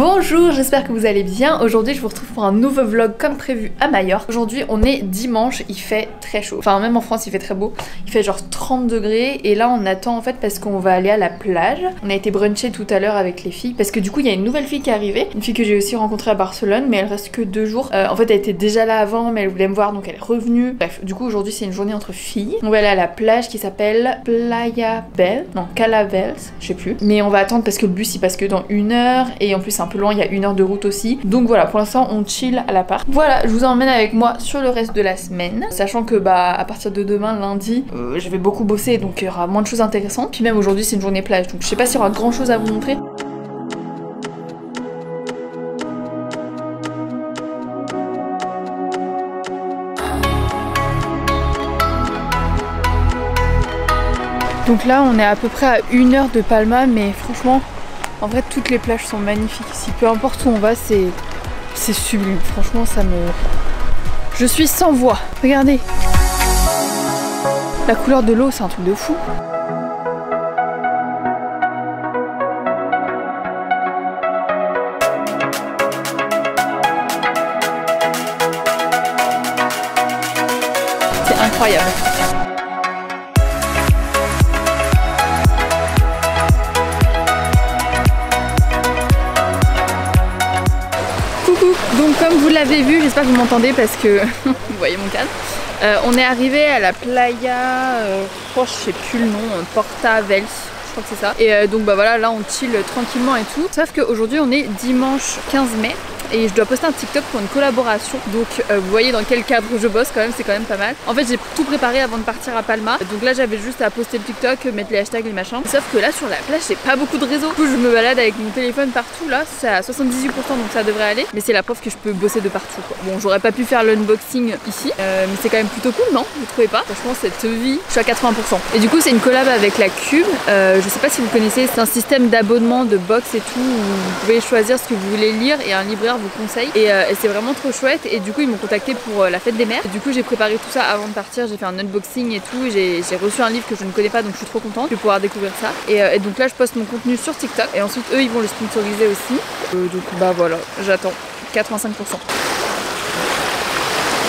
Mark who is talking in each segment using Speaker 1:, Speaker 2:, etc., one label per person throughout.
Speaker 1: Bonjour, j'espère que vous allez bien. Aujourd'hui je vous retrouve pour un nouveau vlog comme prévu à Majorque. Aujourd'hui on est dimanche, il fait très chaud. Enfin même en France il fait très beau. Il fait genre 30 degrés et là on attend en fait parce qu'on va aller à la plage. On a été bruncher tout à l'heure avec les filles parce que du coup il y a une nouvelle fille qui est arrivée. Une fille que j'ai aussi rencontrée à Barcelone mais elle reste que 2 jours. En fait elle était déjà là avant mais elle voulait me voir donc elle est revenue. Bref, du coup aujourd'hui c'est une journée entre filles. On va aller à la plage qui s'appelle Playa Bell. Non, Calavels, je sais plus. Mais on va attendre parce que le bus il passe que dans 1 heure et en plus c'est un peu loin, il y a 1 heure de route aussi. Donc voilà, pour l'instant on chill à l'appart. Voilà, je vous emmène avec moi sur le reste de la semaine. Sachant que bah à partir de demain lundi, je vais beaucoup bosser donc il y aura moins de choses intéressantes. Puis même aujourd'hui c'est une journée plage donc je sais pas s'il y aura grand chose à vous montrer. Donc là on est à peu près à 1 heure de Palma mais franchement en vrai toutes les plages sont magnifiques ici, peu importe où on va c'est sublime, franchement ça me... Je suis sans voix, regardez. La couleur de l'eau c'est un truc de fou. C'est incroyable. Donc comme vous l'avez vu, j'espère que vous m'entendez parce que vous voyez mon cadre. On est arrivé à la playa, je sais plus le nom, Porta Vels, je crois que c'est ça. Et donc bah voilà, là on chill tranquillement et tout. Sauf qu'aujourd'hui on est dimanche 15 mai. Et je dois poster un TikTok pour une collaboration. Donc vous voyez dans quel cadre je bosse quand même, c'est quand même pas mal. En fait j'ai tout préparé avant de partir à Palma. Donc là j'avais juste à poster le TikTok, mettre les hashtags, les machins. Sauf que là sur la plage j'ai pas beaucoup de réseau. Du coup je me balade avec mon téléphone partout. Là c'est à 78% donc ça devrait aller. Mais c'est la preuve que je peux bosser de partout quoi. Bon j'aurais pas pu faire l'unboxing ici. Mais c'est quand même plutôt cool non? Vous trouvez pas? Franchement cette vie, je suis à 80%. Et du coup c'est une collab avec la Cube. Je sais pas si vous connaissez, c'est un système d'abonnement de box et tout. Où vous pouvez choisir ce que vous voulez lire et un libraire vous conseille et c'est vraiment trop chouette et du coup ils m'ont contacté pour la fête des mères. Et du coup j'ai préparé tout ça avant de partir, j'ai fait un unboxing et tout, j'ai reçu un livre que je ne connais pas donc je suis trop contente de pouvoir découvrir ça et donc là je poste mon contenu sur TikTok et ensuite eux ils vont le sponsoriser aussi donc bah voilà, j'attends 85%.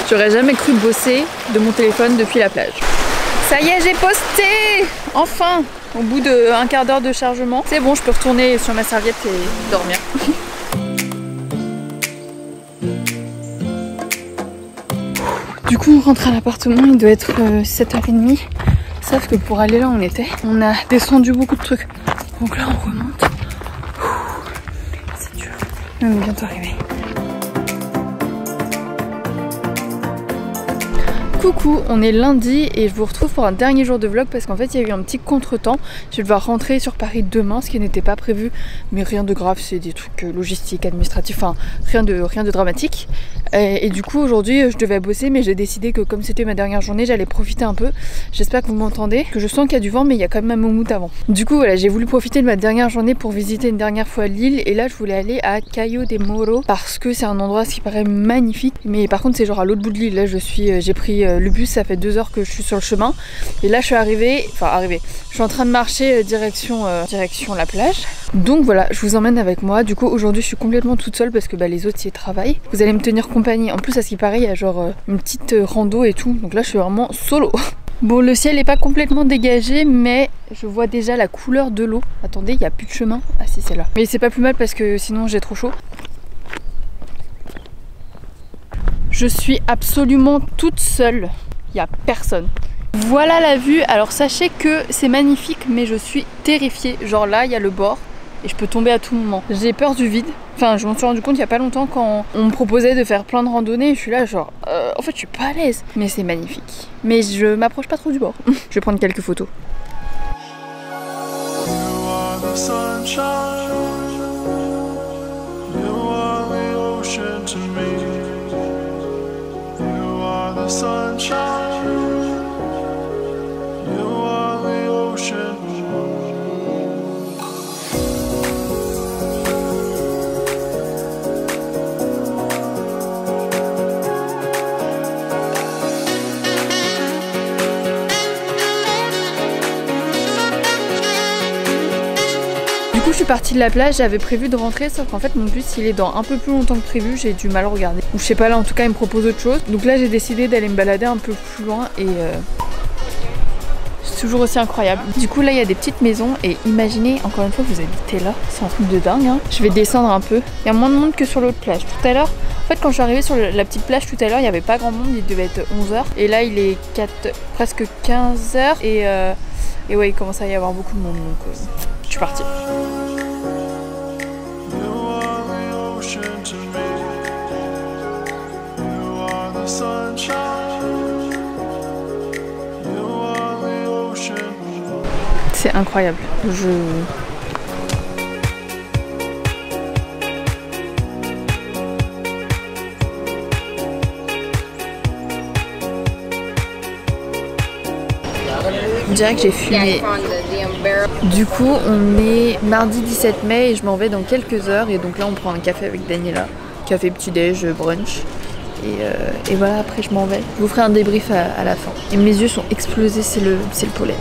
Speaker 1: J'aurais jamais cru bosser de mon téléphone depuis la plage. Ça y est, j'ai posté! Enfin! Au bout d'un quart d'heure de chargement, c'est bon, je peux retourner sur ma serviette et dormir. Du coup on rentre à l'appartement, il doit être 7h30. Sauf que pour aller là où on était, on a descendu beaucoup de trucs. Donc là on remonte. C'est dur. On est bientôt arrivé. Coucou, on est lundi et je vous retrouve pour un dernier jour de vlog parce qu'en fait il y a eu un petit contretemps. Je vais devoir rentrer sur Paris demain, ce qui n'était pas prévu, mais rien de grave, c'est des trucs logistiques, administratifs, enfin rien de dramatique. Et du coup aujourd'hui je devais bosser mais j'ai décidé que comme c'était ma dernière journée j'allais profiter un peu. J'espère que vous m'entendez, que je sens qu'il y a du vent mais il y a quand même un moumoute avant. Du coup voilà, j'ai voulu profiter de ma dernière journée pour visiter une dernière fois l'île et là je voulais aller à Cayo de Moro parce que c'est un endroit qui paraît magnifique, mais par contre c'est genre à l'autre bout de l'île. Là j'ai pris le bus, ça fait 2 heures que je suis sur le chemin et là je suis arrivée, je suis en train de marcher direction la plage. Donc voilà, je vous emmène avec moi. Du coup aujourd'hui je suis complètement toute seule parce que bah, les autres y travaillent. Vous allez me tenir compagnie. En plus à ce qui paraît il y a genre une petite rando et tout, donc là je suis vraiment solo. Bon le ciel n'est pas complètement dégagé mais je vois déjà la couleur de l'eau. Attendez, il n'y a plus de chemin. Ah si, c'est là. Mais c'est pas plus mal parce que sinon j'ai trop chaud. Je suis absolument toute seule, il n'y a personne. Voilà la vue, alors sachez que c'est magnifique mais je suis terrifiée. Genre là il y a le bord et je peux tomber à tout moment. J'ai peur du vide. Enfin je m'en suis rendu compte il n'y a pas longtemps quand on me proposait de faire plein de randonnées. Je suis là genre en fait je suis pas à l'aise. Mais c'est magnifique. Mais je m'approche pas trop du bord. Je vais prendre quelques photos. coup je suis partie de la plage, j'avais prévu de rentrer sauf qu'en fait mon bus il est dans un peu plus longtemps que prévu, j'ai du mal à regarder. Ou je sais pas, là en tout cas il me propose autre chose. Donc là j'ai décidé d'aller me balader un peu plus loin et c'est toujours aussi incroyable. Du coup là il y a des petites maisons et imaginez encore une fois vous habitez là, c'est un truc de dingue hein. Je vais descendre un peu, il y a moins de monde que sur l'autre plage. Tout à l'heure, en fait quand je suis arrivée sur la petite plage tout à l'heure il n'y avait pas grand monde, il devait être 11h et là il est presque 15h et ouais il commence à y avoir beaucoup de monde donc je suis partie. C'est incroyable. On dirait que j'ai fumé. Du coup, on est mardi 17 mai et je m'en vais dans quelques heures. Et donc là, on prend un café avec Daniela. Café petit-déj, brunch. Et voilà, après je m'en vais. Je vous ferai un débrief à la fin. Et mes yeux sont explosés, c'est le pollen.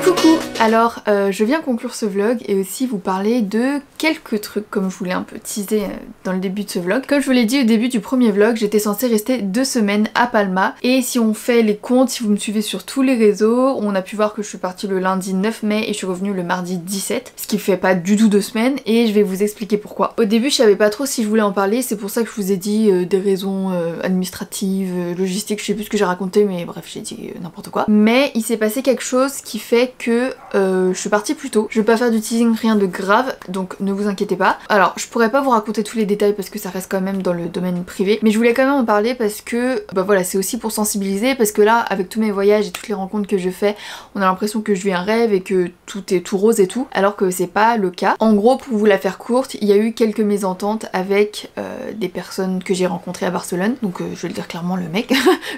Speaker 1: Coucou! Alors je viens conclure ce vlog et aussi vous parler de quelques trucs comme je voulais un peu teaser dans le début de ce vlog. Comme je vous l'ai dit au début du premier vlog, j'étais censée rester 2 semaines à Palma et si on fait les comptes, si vous me suivez sur tous les réseaux, on a pu voir que je suis partie le lundi 9 mai et je suis revenue le mardi 17, ce qui fait pas du tout 2 semaines et je vais vous expliquer pourquoi. Au début je savais pas trop si je voulais en parler, c'est pour ça que je vous ai dit des raisons administratives, logistiques, je sais plus ce que j'ai raconté mais bref j'ai dit n'importe quoi. Mais il s'est passé quelque chose qui fait que je suis partie plus tôt. Je vais pas faire du teasing, rien de grave, donc ne vous inquiétez pas. Alors je pourrais pas vous raconter tous les détails parce que ça reste quand même dans le domaine privé, mais je voulais quand même en parler parce que bah voilà, c'est aussi pour sensibiliser, parce que là avec tous mes voyages et toutes les rencontres que je fais, on a l'impression que je vis un rêve et que tout est tout rose et tout, alors que c'est pas le cas. En gros, pour vous la faire courte, il y a eu quelques mésententes avec des personnes que j'ai rencontrées à Barcelone, donc je vais le dire clairement, le mec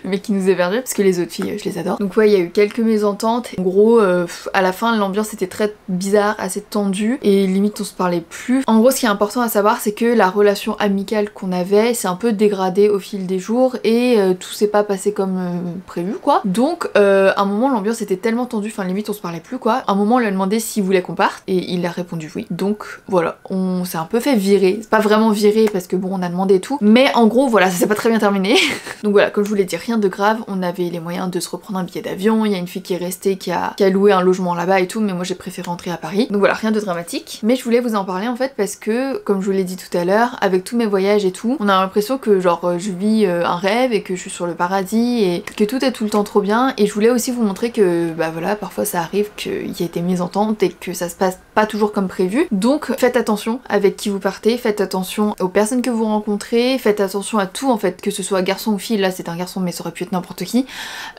Speaker 1: le mec qui nous hébergeait, parce que les autres filles je les adore. Donc ouais, il y a eu quelques mésententes. En gros à la fin l'ambiance était très bizarre, assez tendue et limite on se parlait plus. En gros ce qui est important à savoir c'est que la relation amicale qu'on avait s'est un peu dégradée au fil des jours et tout s'est pas passé comme prévu quoi. Donc à un moment l'ambiance était tellement tendue, enfin limite on se parlait plus quoi. À un moment on lui a demandé s'il voulait qu'on parte et il a répondu oui. Donc voilà, on s'est un peu fait virer. C'est pas vraiment virer parce que bon on a demandé et tout, mais en gros voilà, ça s'est pas très bien terminé. Donc voilà, comme je vous l'ai dit, rien de grave, on avait les moyens de se reprendre un billet d'avion, il y a une fille qui est restée qui a loué un logement là-bas et tout, mais moi j'ai préféré rentrer à Paris. Donc voilà, rien de dramatique. Mais je voulais vous en parler en fait parce que, comme je vous l'ai dit tout à l'heure, avec tous mes voyages et tout, on a l'impression que genre je vis un rêve et que je suis sur le paradis et que tout est tout le temps trop bien. Et je voulais aussi vous montrer que bah voilà, parfois ça arrive qu'il y ait des mésententes et que ça se passe pas toujours comme prévu. Donc faites attention avec qui vous partez, faites attention aux personnes que vous rencontrez, faites attention à tout en fait, que ce soit garçon ou fille. Là c'est un garçon mais ça aurait pu être n'importe qui.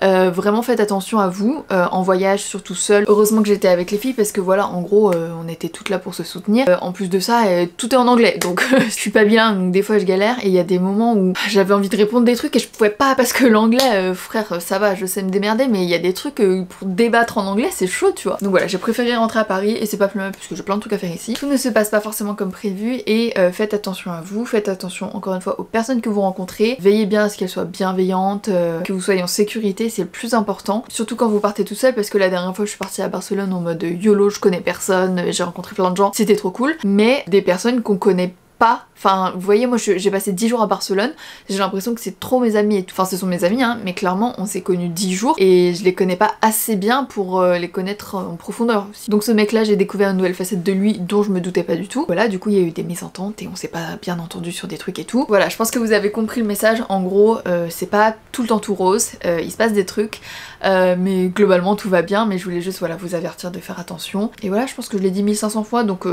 Speaker 1: Vraiment faites attention à vous, en voyage, surtout seul. Heureusement que j'étais avec les filles parce que voilà, en gros on était toutes là pour se soutenir. En plus de ça tout est en anglais donc je suis pas bilingue donc des fois je galère et il y a des moments où j'avais envie de répondre des trucs et je pouvais pas parce que l'anglais frère ça va, je sais me démerder, mais il y a des trucs pour débattre en anglais c'est chaud tu vois. Donc voilà, j'ai préféré rentrer à Paris et c'est pas plus mal parce que j'ai plein de trucs à faire ici. Tout ne se passe pas forcément comme prévu et faites attention à vous, faites attention encore une fois aux personnes que vous rencontrez, veillez bien à ce qu'elles soient bienveillantes, que vous soyez en sécurité, c'est le plus important, surtout quand vous partez tout seul parce que la dernière fois je suis partie à Barcelone en mode YOLO, je connais personne, j'ai rencontré plein de gens, c'était trop cool, mais des personnes qu'on connaît pas. Enfin, vous voyez, moi j'ai passé 10 jours à Barcelone, j'ai l'impression que c'est trop mes amis et tout. Enfin, ce sont mes amis, hein, mais clairement, on s'est connus 10 jours et je les connais pas assez bien pour les connaître en profondeur aussi. Donc ce mec-là, j'ai découvert une nouvelle facette de lui dont je me doutais pas du tout. Voilà, du coup, il y a eu des mésententes et on s'est pas bien entendu sur des trucs et tout. Voilà, je pense que vous avez compris le message. En gros, c'est pas tout le temps tout rose, il se passe des trucs, mais globalement tout va bien, mais je voulais juste voilà, vous avertir de faire attention. Et voilà, je pense que je l'ai dit 1500 fois, donc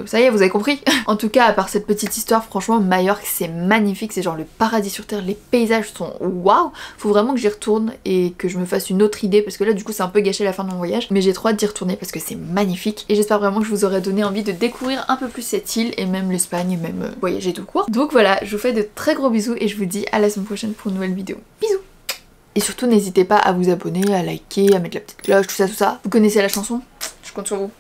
Speaker 1: ça y est, vous avez compris. En tout cas, à part cette petite histoire, franchement Majorque c'est magnifique, c'est genre le paradis sur terre, les paysages sont waouh, faut vraiment que j'y retourne et que je me fasse une autre idée parce que là du coup c'est un peu gâché la fin de mon voyage, mais j'ai trop hâte d'y retourner parce que c'est magnifique et j'espère vraiment que je vous aurai donné envie de découvrir un peu plus cette île et même l'Espagne et même voyager tout court. Donc voilà, je vous fais de très gros bisous et je vous dis à la semaine prochaine pour une nouvelle vidéo. Bisous. Et surtout n'hésitez pas à vous abonner, à liker, à mettre la petite cloche, tout ça. Vous connaissez la chanson? Je compte sur vous.